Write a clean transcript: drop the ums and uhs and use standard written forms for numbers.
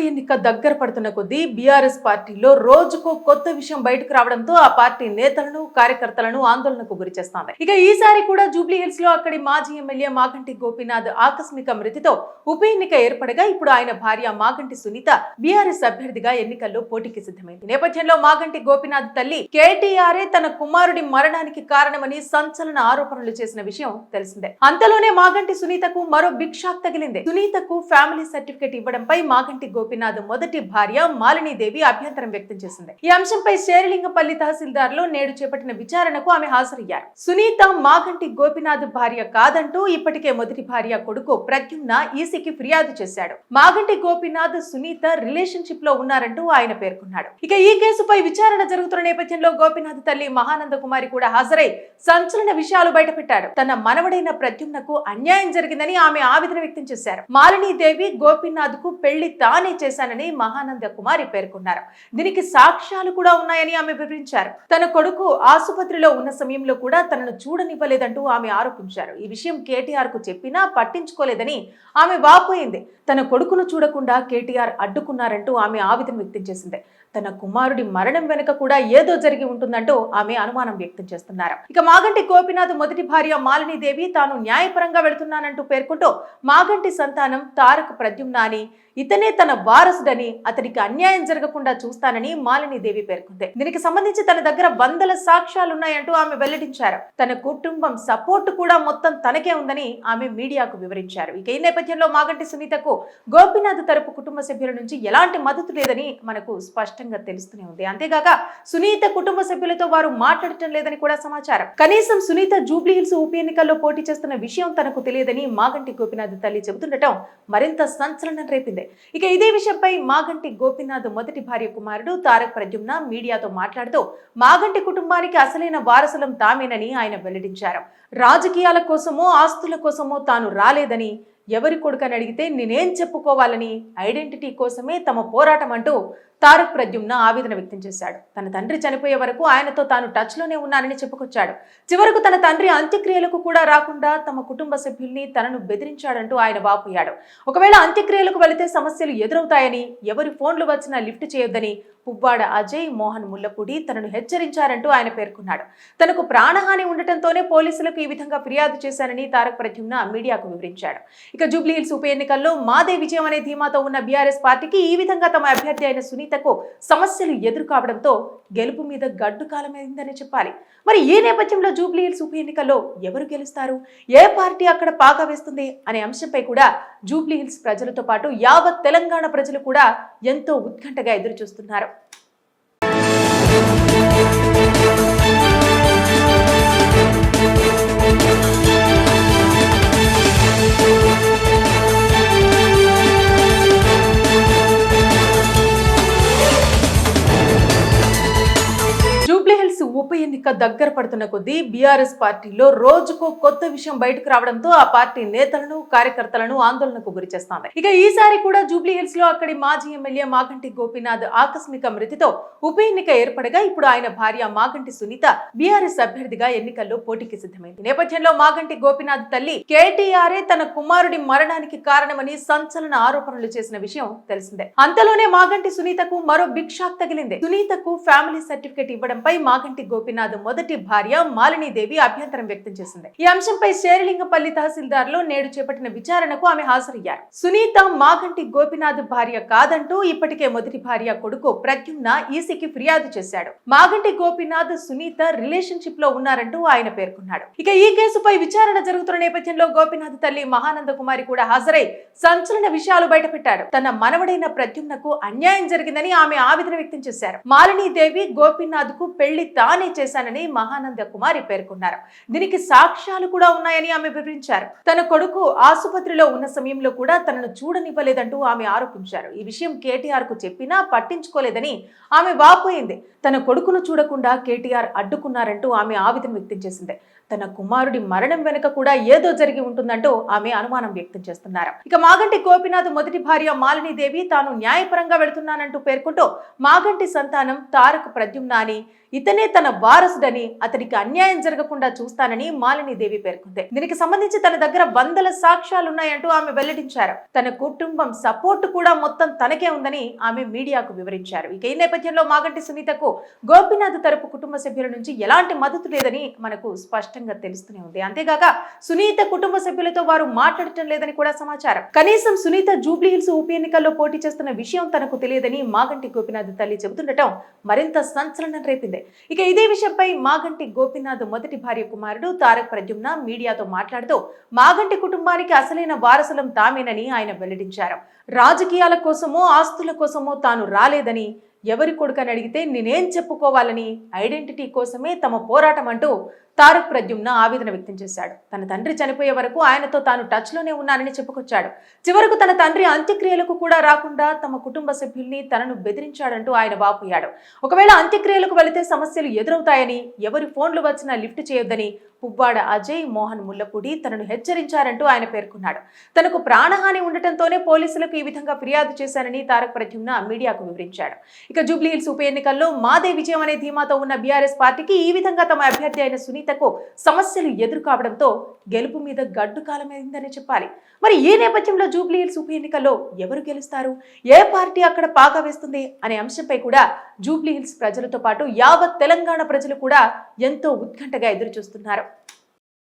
ఎన్నిక దగ్గర పడుతున్న కొద్దీ బీఆర్ఎస్ పార్టీలో రోజుకో కొత్త విషయం బయటకు రావడంతో ఆ పార్టీ నేతలను కార్యకర్తలను ఆందోళనకు గురిచేస్తోంది. ఇక ఈసారి కూడా జూబ్లీ హిల్స్ లో అక్కడి మాజీ ఎమ్మెల్యే మాగంటి గోపీనాథ్ ఆకస్మిక మృతితో ఉప ఎన్నిక ఏర్పడగా ఇప్పుడు ఆయన భార్య మాగంటి సునీత బీఆర్ఎస్ అభ్యర్థిగా ఎన్నికల్లో పోటీకి సిద్ధమైంది. నేపథ్యంలో మాగంటి గోపీనాథ్ తల్లి కేటీఆర్ఏ తన కుమారుడి మరణానికి కారణమని సంచలన ఆరోపణలు చేసిన విషయం తెలిసిందే. అంతలోనే మాగంటి సునీతకు మరో బిగ్ షాక్ తగిలింది. సునీతకు ఫ్యామిలీ సర్టిఫికేట్ ఇవ్వడంపై మాగంటి గోపీనాథ్ మొదటి భార్య మాలినీదేవి అభ్యంతరం వ్యక్తం చేసింది. ఈ అంశంపై శేరిలింగపల్లి తహసీల్దార్లో నేడు చేపట్టిన విచారణకు ఆమె హాజరయ్యారు. సునీత మాగంటి గోపీనాథ్ భార్య కాదంటూ ఇప్పటికే మొదటి భార్య కొడుకు ప్రద్యుమ్న ఈసీకి ఫిర్యాదు చేశాడు. మాగంటి గోపీనాథ్ సునీత రిలేషన్షిప్ లో ఉన్నారంటూ ఆయన పేర్కొన్నాడు. ఇక ఈ కేసుపై విచారణ జరుగుతున్న నేపథ్యంలో గోపీనాథ్ తల్లి మహానంద కుమారి కూడా హాజరై సంచలన విషయాలు బయటపెట్టాడు. తన మనవడైన ప్రద్యుమ్నకు అన్యాయం జరిగిందని ఆమె ఆవేదన వ్యక్తం చేశారు. మాలినీదేవి గోపీనాథ్ కు పెళ్లి తానే చేశానని మహానంద కుమారి పేర్కొన్నారు. దీనికి సాక్ష్యాలు కూడా ఉన్నాయని ఆమె వివరించారు. తన కొడుకు ఆసుపత్రిలో ఉన్న సమయంలో కూడా తనను చూడనివ్వలేదంటూ ఆమె ఆరోపించారు. ఈ విషయం కేటీఆర్ కు చెప్పినా పట్టించుకోలేదని ఆమె వాపోయింది. తన కొడుకును చూడకుండా కేటీఆర్ అడ్డుకున్నారంటూ ఆమె ఆవేదన వ్యక్తం చేసింది. తన కుమారుడి మరణం వెనుక కూడా ఏదో జరిగి ఉంటుందంటూ ఆమె అనుమానం వ్యక్తం చేస్తున్నారు. ఇక మాగంటి గోపీనాథ్ మొదటి భార్య మాలినీదేవి తాను న్యాయపరంగా వెళుతున్నానంటూ పేర్కొంటూ మాగంటి సంతానం తారక ప్రద్యుమ్న అని, ఇతనే తన వారసుడని, అతనికి అన్యాయం జరగకుండా చూస్తానని మాలినీదేవి పేర్కొంది. దీనికి సంబంధించి తన దగ్గర వందల సాక్ష్యాలున్నాయంటూ ఆమె వెల్లడించారు. తన కుటుంబం సపోర్ట్ కూడా మొత్తం తనకే ఉందని ఆమె మీడియాకు వివరించారు. ఇక ఈ నేపథ్యంలో మాగంటి సునీతకు గోపీనాథ్ తరపు కుటుంబ సభ్యుల నుంచి ఎలాంటి మద్దతు లేదని మనకు స్పష్టంగా తెలుస్తూనే ఉంది. అంతేగాక సునీత కుటుంబ సభ్యులతో వారు మాట్లాడటం లేదని కూడా సమాచారం. కనీసం సునీత జూబ్లీ హిల్స్ ఉప ఎన్నికల్లో పోటీ చేస్తున్న విషయం తనకు తెలియదని మాగంటి గోపీనాథ్ తల్లి చెబుతుండటం మరింత సంచలనం రేపింది. ఇక ఇదే విషయంపై మాగంటి గోపీనాథ్ మొదటి భార్య కుమారుడు తారక ప్రద్యుమ్న మీడియాతో మాట్లాడుతూ మాగంటి కుటుంబానికి అసలైన వారసులం తామేనని ఆయన వెల్లడించారు. రాజకీయాల కోసమో ఆస్తుల కోసమో తాను రాలేదని, ఎవరి కొడుకని అడిగితే నేనేం చెప్పుకోవాలని, ఐడెంటిటీ కోసమే తమ పోరాటం అంటూ తారక ప్రద్యుమ్న ఆవేదన వ్యక్తం చేశాడు. తన తండ్రి చనిపోయే వరకు ఆయనతో తాను టచ్ లోనే ఉన్నానని చెప్పుకొచ్చాడు. చివరకు తన తండ్రి అంత్యక్రియలకు కూడా రాకుండా తమ కుటుంబ సభ్యుల్ని తనను బెదిరించాడంటూ ఆయన వాపోయాడు. ఒకవేళ అంత్యక్రియలకు వెళితే సమస్యలు ఎదురవుతాయని, ఎవరి ఫోన్లు వచ్చినా లిఫ్ట్ చేయొద్దని పువ్వాడ అజయ్, మోహన్ ముల్లపూడి తనను హెచ్చరించారంటూ ఆయన పేర్కొన్నాడు. తనకు ప్రాణహాని ఉండటంతోనే పోలీసులకు ఈ విధంగా ఫిర్యాదు చేశానని తారక ప్రద్యుమ్న మీడియాకు వివరించాడు. ఇక జూబ్లీ హిల్స్ ఉప ఎన్నికల్లో మాదే విజయం అనే ధీమాతో ఉన్న బీఆర్ఎస్ పార్టీకి ఈ విధంగా తమ అభ్యర్థి అయిన సునీతకు సమస్యలు ఎదురు కావడంతో గెలుపు మీద గడ్డు కాలమైందని చెప్పాలి. మరి ఈ నేపథ్యంలో జూబ్లీ హిల్స్ ఉప ఎన్నికల్లో ఎవరు గెలుస్తారు, ఏ పార్టీ అక్కడ పాగా వేస్తుంది అనే అంశంపై కూడా జూబ్లీ హిల్స్ ప్రజలతో పాటు యావత్ తెలంగాణ ప్రజలు కూడా ఎంతో ఉత్కంఠగా ఎదురు చూస్తున్నారు. ఉప ఎన్నిక దగ్గర పడుతున్న కొద్దీ బీఆర్ఎస్ పార్టీలో రోజుకో కొత్త విషయం బయటకు రావడంతో ఆ పార్టీ నేతలను కార్యకర్తలను ఆందోళనకు గురిచేస్తోంది. ఇక ఈసారి కూడా జూబ్లీ హిల్స్ లో అక్కడి మాజీ ఎమ్మెల్యే మాగంటి గోపీనాథ్ ఆకస్మిక మృతితో ఉప ఎన్నిక ఏర్పడగా ఇప్పుడు ఆయన భార్య మాగంటి సునీత బీఆర్ఎస్ అభ్యర్థిగా ఎన్నికల్లో పోటీకి సిద్ధమైంది. నేపథ్యంలో మాగంటి గోపీనాథ్ తల్లి కేటీఆర్ఏ తన కుమారుడి మరణానికి కారణమని సంచలన ఆరోపణలు చేసిన విషయం తెలిసిందే. అంతలోనే మాగంటి సునీతకు మరో బిగ్ షాక్ తగిలింది. సునీతకు ఫ్యామిలీ సర్టిఫికేట్ ఇవ్వడంపై మాగంటి గోపీనాథ్ మొదటి భార్య మాలినీదేవి అభ్యంతరం వ్యక్తం చేసింది. ఈ అంశంపై శేరిలింగపల్లి తహసీల్దార్లో నేడు చేపట్టిన విచారణకు ఆమె హాజరయ్యారు. సునీత మాగంటి గోపీనాథ్ భార్య కాదంటూ ఇప్పటికే మొదటి భార్య కొడుకు ప్రద్యుమ్న ఈసీకి ఫిర్యాదు చేశాడు. మాగంటి గోపీనాథ్ సునీత రిలేషన్షిప్ లో ఉన్నారంటూ ఆయన పేర్కొన్నాడు. ఇక ఈ కేసుపై విచారణ జరుగుతున్న నేపథ్యంలో గోపీనాథ్ తల్లి మహానంద కుమారి కూడా హాజరై సంచలన విషయాలు బయటపెట్టాడు. తన మనవడైన ప్రద్యుమ్నకు అన్యాయం జరిగిందని ఆమె ఆవేదన వ్యక్తం చేశారు. మాలినీదేవి గోపీనాథ్ కు పెళ్లి తానే చేశానని మహానంద కుమారి పేర్కొన్నారు. దీనికి సాక్ష్యాలు కూడా ఉన్నాయని ఆమె వివరించారు. తన కొడుకు ఆసుపత్రిలో ఉన్న సమయంలో కూడా తనను చూడనివ్వలేదంటూ ఆమె ఆరోపించారు. ఈ విషయం కేటీఆర్ కు చెప్పినా పట్టించుకోలేదని ఆమె వాపోయింది. తన కొడుకును చూడకుండా కేటీఆర్ అడ్డుకున్నారంటూ ఆమె ఆవేదన వ్యక్తం చేసింది. తన కుమారుడి మరణం వెనుక కూడా ఏదో జరిగి ఉంటుందంటూ ఆమె అనుమానం వ్యక్తం చేస్తున్నారు. ఇక మాగంటి గోపీనాథ్ మొదటి భార్య మాలినీదేవి తాను న్యాయపరంగా వెళుతున్నానంటూ పేర్కొంటూ మాగంటి సంతానం తారక ప్రద్యుమ్న అని, ఇతనే తన వారసుడని, అతనికి అన్యాయం జరగకుండా చూస్తానని మాలినీదేవి పేర్కొంది. దీనికి సంబంధించి తన దగ్గర వందల సాక్ష్యాలున్నాయంటూ ఆమె వెల్లడించారు. తన కుటుంబం సపోర్ట్ కూడా మొత్తం తనకే ఉందని ఆమె మీడియాకు వివరించారు. ఇక ఈ నేపథ్యంలో మాగంటి సునీతకు గోపీనాథ్ తరపు కుటుంబ సభ్యుల నుంచి ఎలాంటి మద్దతు లేదని మనకు స్పష్టంగా తెలుస్తూనే ఉంది. అంతేగాక సునీత కుటుంబ సభ్యులతో వారు మాట్లాడటం లేదని కూడా సమాచారం. కనీసం సునీత జూబ్లీ హిల్స్ ఉప ఎన్నికల్లో పోటీ చేస్తున్న విషయం తనకు తెలియదని మాగంటి గోపీనాథ్ తల్లి చెబుతుండటం మరింత సంచలనం రేపింది. ఇక ఇదే విషయంపై మాగంటి గోపీనాథ్ మొదటి భార్య కుమారుడు తారక్ ప్రద్యుమ్న మీడియాతో మాట్లాడుతూ మాగంటి కుటుంబానికి అసలైన వారసులం తామేనని ఆయన వెల్లడించారు. రాజకీయాల కోసమో ఆస్తుల కోసమో తాను రాలేదని, ఎవరి కొడుకని అడిగితే నేనేం చెప్పుకోవాలని ఐడెంటిటీ కోసమే తమ పోరాటం అంటూ తారక్ ప్రద్యుమ్న ఆవేదన వ్యక్తం చేశాడు. తన తండ్రి చనిపోయే వరకు ఆయనతో తాను టచ్ లోనే ఉన్నానని చెప్పుకొచ్చాడు. చివరకు తన తండ్రి అంత్యక్రియలకు కూడా రాకుండా తమ కుటుంబ సభ్యుల్ని తనను బెదిరించాడంటూ ఆయన వాపోయాడు. ఒకవేళ అంత్యక్రియలకు వెళితే సమస్యలు ఎదురవుతాయని, ఎవరి ఫోన్లు వచ్చినా లిఫ్ట్ చేయొద్దని పువ్వాడ అజయ్, మోహన్ ముల్లపూడి తనను హెచ్చరించారంటూ ఆయన పేర్కొన్నాడు. తనకు ప్రాణహాని ఉండటంతోనే పోలీసులకు ఈ విధంగా ఫిర్యాదు చేశానని తారక్ ప్రద్యుమ్న మీడియాకు వివరించాడు. ఇక జూబ్లీ హిల్స్ ఉప ఎన్నికల్లో మాదే విజయం అనే ధీమాతో ఉన్న బీఆర్ఎస్ పార్టీకి ఈ విధంగా తమ అభ్యర్థి అయిన సునీతకు సమస్యలు ఎదురు కావడంతో గెలుపు మీద గడ్డు కాలమైందని చెప్పాలి. మరి ఈ నేపథ్యంలో జూబ్లీ హిల్స్ ఉప ఎన్నికల్లో ఎవరు గెలుస్తారు, ఏ పార్టీ అక్కడ పాగా వేస్తుంది అనే అంశంపై కూడా జూబ్లీ హిల్స్ ప్రజలతో పాటు యావత్ తెలంగాణ ప్రజలు కూడా ఎంతో ఉత్కంఠగా ఎదురు చూస్తున్నారు.